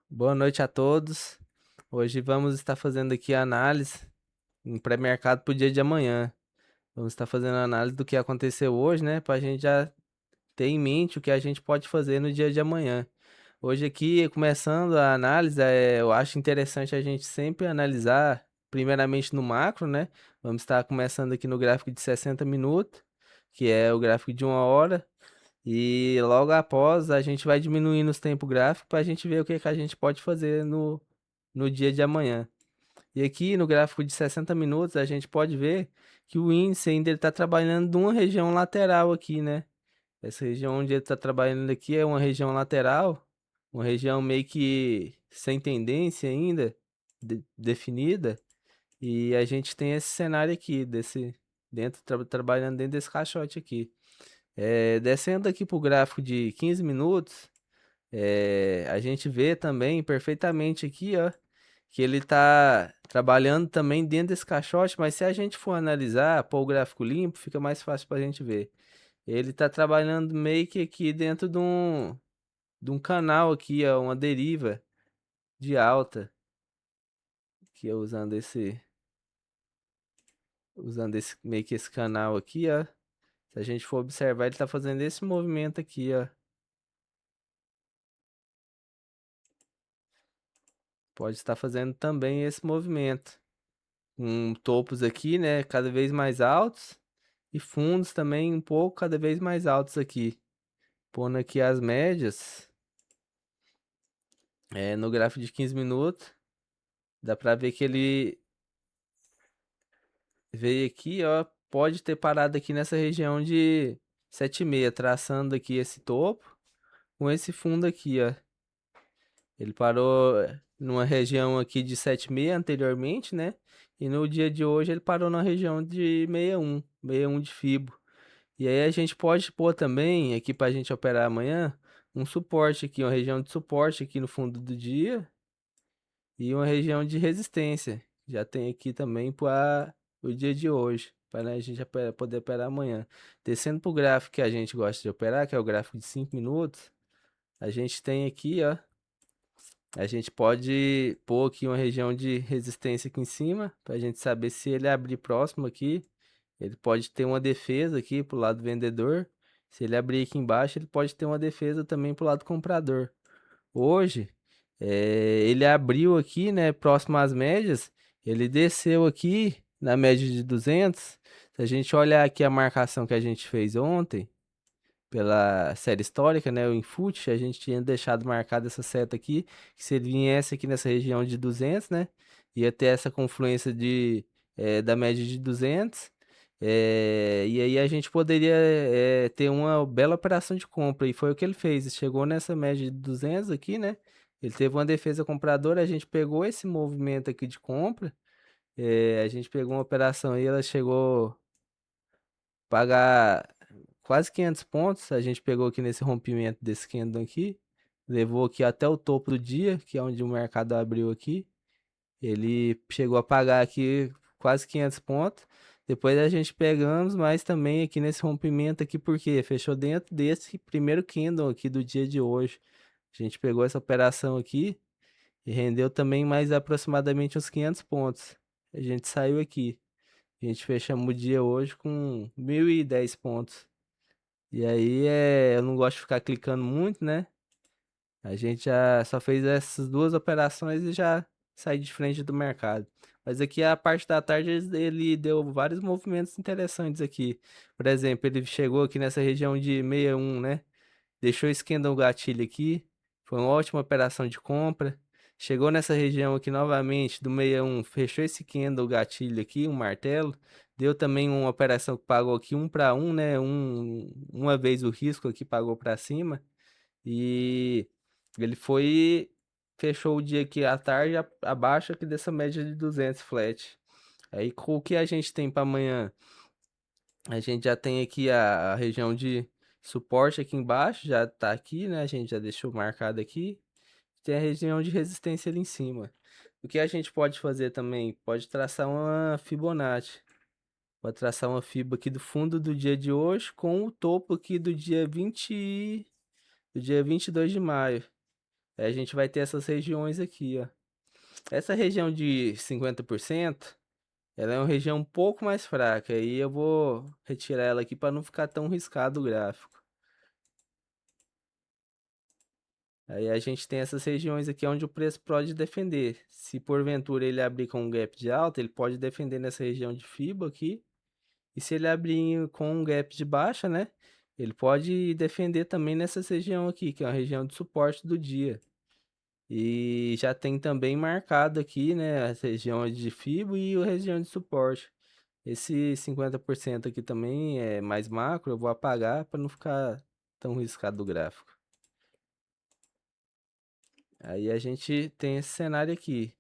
Boa noite a todos. Hoje vamos estar fazendo aqui a análise, um pré-mercado para o dia de amanhã. Vamos estar fazendo a análise do que aconteceu hoje, né? Para a gente já ter em mente o que a gente pode fazer no dia de amanhã. Hoje aqui, começando a análise, eu acho interessante a gente sempre analisar, primeiramente no macro, né? Vamos estar começando aqui no gráfico de 60 minutos, que é o gráfico de 1 hora. E logo após a gente vai diminuindo os tempos gráficos para a gente ver o que que a gente pode fazer no dia de amanhã. E aqui no gráfico de 60 minutos a gente pode ver que o índice ainda está trabalhando numa região lateral aqui, né? Essa região onde ele está trabalhando aqui é uma região lateral, uma região meio que sem tendência ainda definida. E a gente tem esse cenário aqui, trabalhando dentro desse caixote aqui. Descendo aqui para o gráfico de 15 minutos, a gente vê também perfeitamente aqui, ó, que ele está trabalhando também dentro desse caixote, mas se a gente for analisar, pôr o gráfico limpo, fica mais fácil para a gente ver. Ele está trabalhando meio que aqui dentro de um canal aqui, ó, uma deriva de alta, que é usando esse meio que esse canal aqui, ó. Se a gente for observar, ele está fazendo esse movimento aqui, ó. Pode estar fazendo também esse movimento. Com topos aqui, né, cada vez mais altos e fundos também um pouco cada vez mais altos aqui. Pondo aqui as médias, no gráfico de 15 minutos, dá para ver que ele veio aqui, ó, pode ter parado aqui nessa região de 7,6, traçando aqui esse topo com esse fundo aqui, ó. Ele parou numa região aqui de 7,6 anteriormente, né? E no dia de hoje ele parou na região de 61 de Fibo. E aí a gente pode pôr também, aqui para a gente operar amanhã, um suporte aqui, uma região de suporte aqui no fundo do dia e uma região de resistência. Já tem aqui também para o dia de hoje, para a gente poder operar amanhã. Descendo para o gráfico que a gente gosta de operar, que é o gráfico de 5 minutos, a gente tem aqui, ó, a gente pode pôr aqui uma região de resistência aqui em cima, para a gente saber se ele abrir próximo aqui. Ele pode ter uma defesa aqui pro lado vendedor. Se ele abrir aqui embaixo, ele pode ter uma defesa também pro lado comprador. Hoje, ele abriu aqui, né, próximo às médias. Ele desceu aqui na média de 200. Se a gente olhar aqui a marcação que a gente fez ontem, pela série histórica, né, o Infut, a gente tinha deixado marcada essa seta aqui, que se ele viesse aqui nessa região de 200, né, ia ter essa confluência da média de 200, e aí a gente poderia ter uma bela operação de compra, e foi o que ele fez, chegou nessa média de 200 aqui, né, ele teve uma defesa compradora, a gente pegou esse movimento aqui de compra, a gente pegou uma operação aí, ela chegou a pagar quase 500 pontos. A gente pegou aqui nesse rompimento desse candle aqui, levou aqui até o topo do dia, que é onde o mercado abriu aqui. Ele chegou a pagar aqui quase 500 pontos. Depois a gente pegamos, mas também aqui nesse rompimento aqui, porque fechou dentro desse primeiro candle aqui do dia de hoje. A gente pegou essa operação aqui e rendeu também mais aproximadamente uns 500 pontos. A gente saiu aqui. A gente fechamos o dia hoje com 1.010 pontos. E aí eu não gosto de ficar clicando muito, né? A gente já só fez essas duas operações e já saí de frente do mercado. Mas aqui a parte da tarde ele deu vários movimentos interessantes aqui. Por exemplo, ele chegou aqui nessa região de 61, né? Deixou esquentar o gatilho aqui. Foi uma ótima operação de compra. Chegou nessa região aqui novamente do 61, fechou esse candle gatilho aqui, um martelo. Deu também uma operação que pagou aqui 1 para 1, né? Uma vez o risco aqui pagou para cima. E ele foi, fechou o dia aqui à tarde abaixo aqui dessa média de 200 flat. Aí com o que a gente tem para amanhã? A gente já tem aqui a região de suporte aqui embaixo, já tá aqui, né? A gente já deixou marcado aqui. Tem a região de resistência ali em cima. O que a gente pode fazer também? Pode traçar uma Fibonacci. Pode traçar uma fibra aqui do fundo do dia de hoje com o topo aqui do dia 22 de maio. Aí a gente vai ter essas regiões aqui, ó. Essa região de 50%, ela é uma região um pouco mais fraca. Aí eu vou retirar ela aqui para não ficar tão riscado o gráfico. Aí a gente tem essas regiões aqui onde o preço pode defender. Se porventura ele abrir com um gap de alta, ele pode defender nessa região de FIBA aqui. E se ele abrir com um gap de baixa, né? Ele pode defender também nessa região aqui, que é uma região de suporte do dia. E já tem também marcado aqui, né, as regiões de FIBO e a região de suporte. Esse 50% aqui também é mais macro, eu vou apagar para não ficar tão riscado do gráfico. Aí a gente tem esse cenário aqui.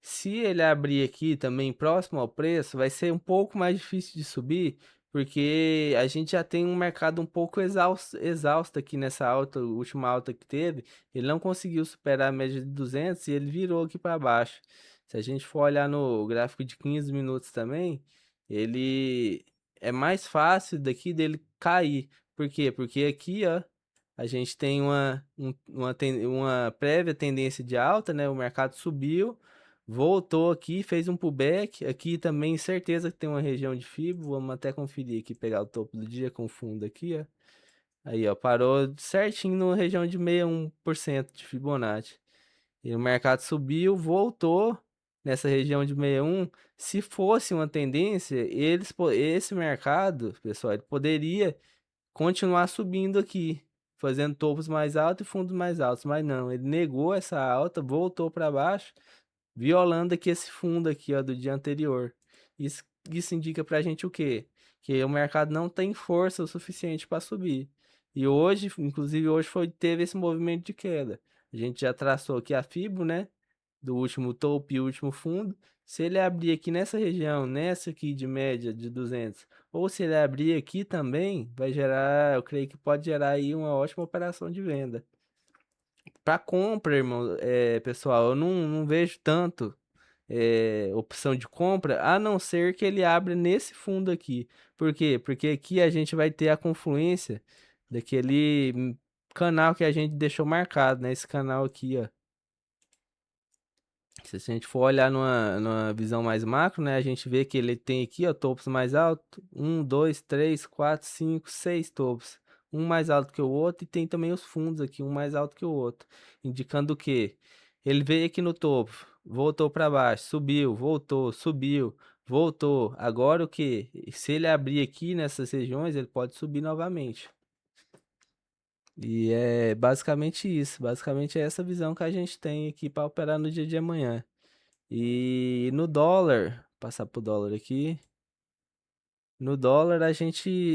Se ele abrir aqui também próximo ao preço, vai ser um pouco mais difícil de subir, porque a gente já tem um mercado um pouco exausto aqui nessa alta, última alta que teve. Ele não conseguiu superar a média de 200 e ele virou aqui para baixo. Se a gente for olhar no gráfico de 15 minutos também, ele é mais fácil daqui dele cair. Por quê? Porque aqui, ó, a gente tem uma prévia tendência de alta, né? O mercado subiu, voltou aqui, fez um pullback. Aqui também, certeza que tem uma região de fibra. Vamos até conferir aqui, pegar o topo do dia com fundo aqui, ó. Aí, ó, parou certinho na região de 61% de Fibonacci. E o mercado subiu, voltou nessa região de 61. Se fosse uma tendência, esse mercado, pessoal, ele poderia continuar subindo aqui, fazendo topos mais altos e fundos mais altos, mas não, ele negou essa alta, voltou para baixo, violando aqui esse fundo aqui, ó, do dia anterior. Isso, isso indica pra gente o quê? Que o mercado não tem força o suficiente para subir. E hoje, inclusive hoje teve esse movimento de queda. A gente já traçou aqui a Fibo, né? Do último topo e último fundo. Se ele abrir aqui nessa região, nessa aqui de média de 200, ou se ele abrir aqui também, vai gerar, eu creio que pode gerar aí uma ótima operação de venda. Para compra, irmão, pessoal, eu não vejo tanto opção de compra, a não ser que ele abra nesse fundo aqui. Por quê? Porque aqui a gente vai ter a confluência daquele canal que a gente deixou marcado, né? Esse canal aqui, ó. Se a gente for olhar numa visão mais macro, né, a gente vê que ele tem aqui, ó, topos mais altos, um, dois, três, quatro, cinco, seis topos, um mais alto que o outro, e tem também os fundos aqui, um mais alto que o outro, indicando o quê? Ele veio aqui no topo, voltou para baixo, subiu, voltou, subiu, voltou. Agora o que? Se ele abrir aqui nessas regiões, ele pode subir novamente. E é basicamente isso, basicamente é essa visão que a gente tem aqui para operar no dia de amanhã. E no dólar, passar pro dólar aqui. No dólar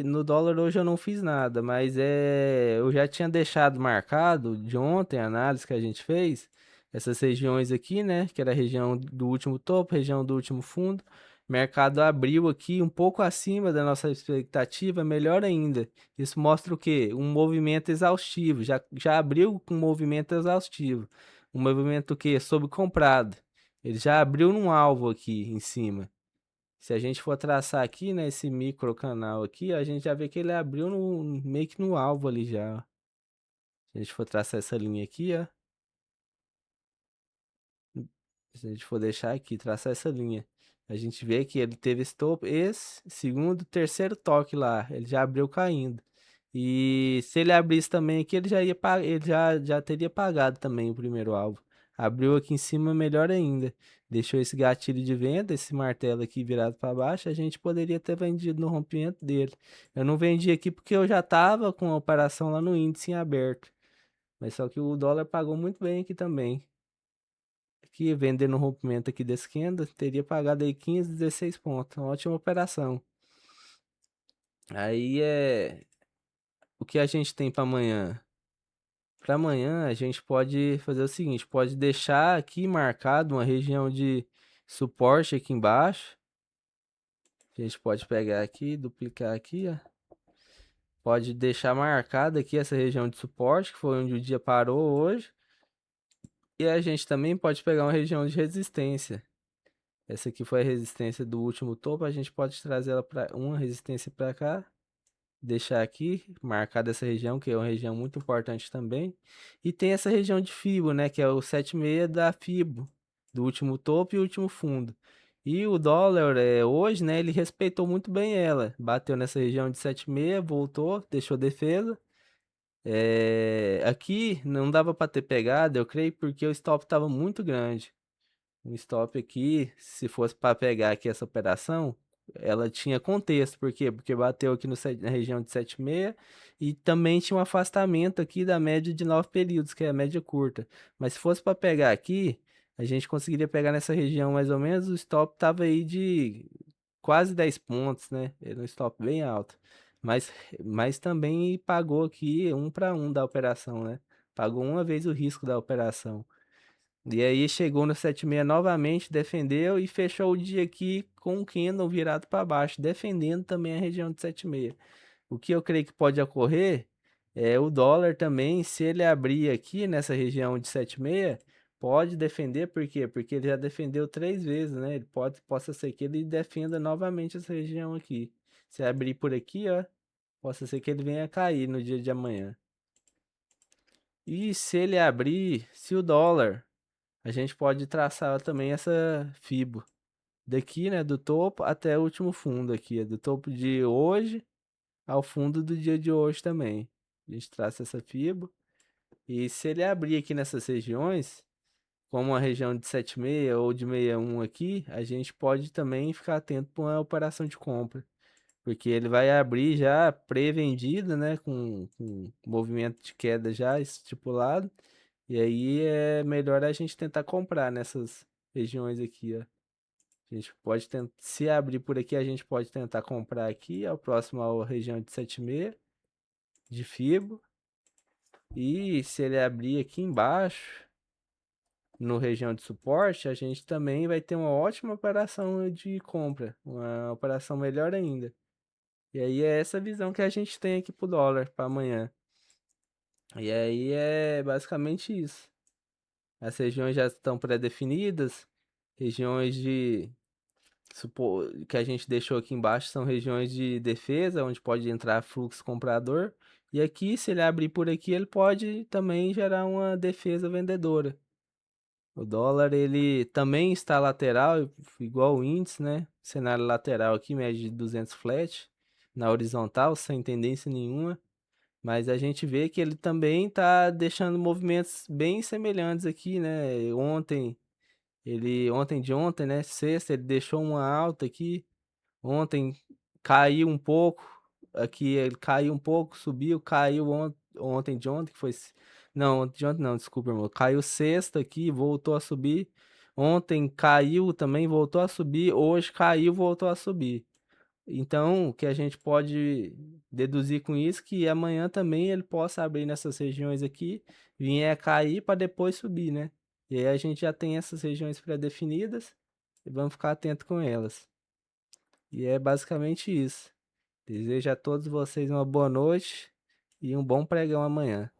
no dólar hoje eu não fiz nada, mas eu já tinha deixado marcado de ontem a análise que a gente fez, essas regiões aqui, né, que era a região do último topo, região do último fundo. Mercado abriu aqui um pouco acima da nossa expectativa, melhor ainda. Isso mostra o quê? Um movimento exaustivo, já abriu com um movimento exaustivo. Um movimento o quê? Sobrecomprado. Ele já abriu num alvo aqui em cima. Se a gente for traçar aqui, né, esse micro canal aqui, a gente já vê que ele abriu meio que no alvo ali já. Se a gente for traçar essa linha aqui, ó. Se a gente for deixar aqui, traçar essa linha. A gente vê que ele teve esse topo, esse, segundo, terceiro toque lá. Ele já abriu caindo. E se ele abrisse também aqui, ele já teria pagado também o primeiro alvo. Abriu aqui em cima, melhor ainda. Deixou esse gatilho de venda, esse martelo aqui virado para baixo, a gente poderia ter vendido no rompimento dele. Eu não vendi aqui porque eu já estava com a operação lá no índice em aberto. Mas só que o dólar pagou muito bem aqui também. Aqui, vendendo no rompimento aqui desse candle, teria pagado aí 15, 16 pontos. Uma ótima operação. Aí o que a gente tem para amanhã? Para amanhã a gente pode fazer o seguinte, pode deixar aqui marcado uma região de suporte aqui embaixo. A gente pode pegar aqui, duplicar aqui, ó. Pode deixar marcada aqui essa região de suporte, que foi onde o dia parou hoje. E a gente também pode pegar uma região de resistência. Essa aqui foi a resistência do último topo, a gente pode trazer ela para uma resistência para cá, deixar aqui marcada essa região, que é uma região muito importante também. E tem essa região de Fibo, né, que é o 7,6 da Fibo, do último topo e último fundo. E o dólar, hoje, né, ele respeitou muito bem ela. Bateu nessa região de 7,6, voltou, deixou defesa. Aqui não dava para ter pegado, eu creio, porque o stop estava muito grande. Um stop aqui, se fosse para pegar aqui essa operação, ela tinha contexto. Por quê? Porque bateu aqui no, na região de 7,6 e também tinha um afastamento aqui da média de 9 períodos, que é a média curta. Mas se fosse para pegar aqui, a gente conseguiria pegar nessa região mais ou menos, o stop tava aí de quase 10 pontos, né? Era um stop bem alto. Mas, mas também pagou aqui 1 para 1 da operação, né? Pagou uma vez o risco da operação. E aí chegou no 7,6 novamente, defendeu e fechou o dia aqui com o candle virado para baixo, defendendo também a região de 7,6. O que eu creio que pode ocorrer é o dólar também, se ele abrir aqui nessa região de 7,6, pode defender, por quê? Porque ele já defendeu 3 vezes, né? Ele possa ser que ele defenda novamente essa região aqui. Se abrir por aqui, ó, possa ser que ele venha cair no dia de amanhã. E se ele abrir, se o dólar, a gente pode traçar também essa FIBO. Daqui, né, do topo até o último fundo aqui, do topo de hoje ao fundo do dia de hoje também. A gente traça essa FIBO. E se ele abrir aqui nessas regiões, como a região de 7,6 ou de 61 aqui, a gente pode também ficar atento para uma operação de compra. Porque ele vai abrir já pré-vendido, né, com movimento de queda já estipulado. E aí é melhor a gente tentar comprar nessas regiões aqui, ó. A gente pode tentar, se abrir por aqui, a gente pode tentar comprar aqui, ao próximo à região de 7,6 de FIBO. E se ele abrir aqui embaixo, no região de suporte, a gente também vai ter uma ótima operação de compra, uma operação melhor ainda. E aí é essa visão que a gente tem aqui pro dólar para amanhã. E aí é basicamente isso. As regiões já estão pré-definidas, regiões de que a gente deixou aqui embaixo são regiões de defesa, onde pode entrar fluxo comprador. E aqui, se ele abrir por aqui, ele pode também gerar uma defesa vendedora. O dólar, ele também está lateral, igual o índice, né? Cenário lateral aqui, média de 200 flat, na horizontal, sem tendência nenhuma. Mas a gente vê que ele também está deixando movimentos bem semelhantes aqui, né? Ontem de ontem, né? Sexta, ele deixou uma alta aqui. Ontem caiu um pouco. Aqui ele caiu um pouco, subiu, caiu ontem de ontem, que foi. Não, ontem de ontem não, desculpa, irmão. Caiu sexta aqui, voltou a subir. Ontem caiu também, voltou a subir. Hoje caiu, voltou a subir. Então, o que a gente pode deduzir com isso, que amanhã também ele possa abrir nessas regiões aqui, vier a cair para depois subir, né? E aí a gente já tem essas regiões pré-definidas e vamos ficar atento com elas. E é basicamente isso. Desejo a todos vocês uma boa noite e um bom pregão amanhã.